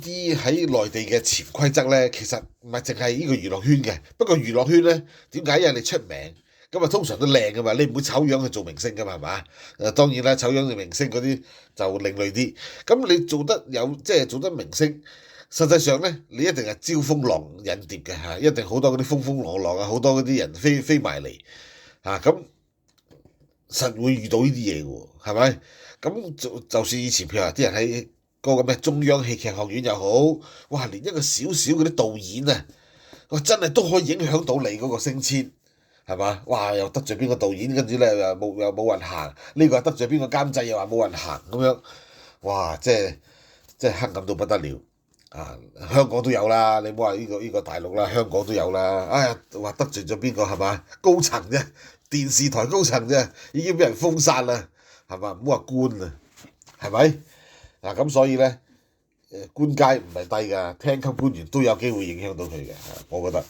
啲喺內地嘅潛規則咧，其實唔係淨係呢個娛樂圈嘅。不過娛樂圈咧，點解？因為你出名，咁啊通常都靚噶嘛，你唔會醜樣去做明星噶嘛，係嘛？當然啦，醜樣嘅明星嗰啲就另類啲。咁你做得有即係做得明星，實際上咧，你一定係招風浪引蝶嘅嚇，一定好多嗰啲風風浪浪啊，好多嗰啲人飛埋嚟嚇，咁實會遇到呢啲嘢嘅喎，係咪？咁就算以前譬如話啲人喺嗰個咩中央戲劇學院又好，哇，連一個小小嗰啲導演啊，哇，真係都可以影響到你嗰個升遷，係嘛？哇，又得罪邊個導演，跟住咧又冇運行，呢個又得罪邊個監製，又話冇運行咁樣，哇！即係黑暗到不得了啊！香港都有啦，你唔好話呢個大陸啦，香港都有啦。哎呀，話得罪咗邊個係嘛？高層啫，電視台高層啫，已經俾人封殺啦，係嘛？唔好話官啊，係咪？嗱咁所以咧，官階唔係低㗎，廳級官員都有機會影響到佢嘅，我覺得。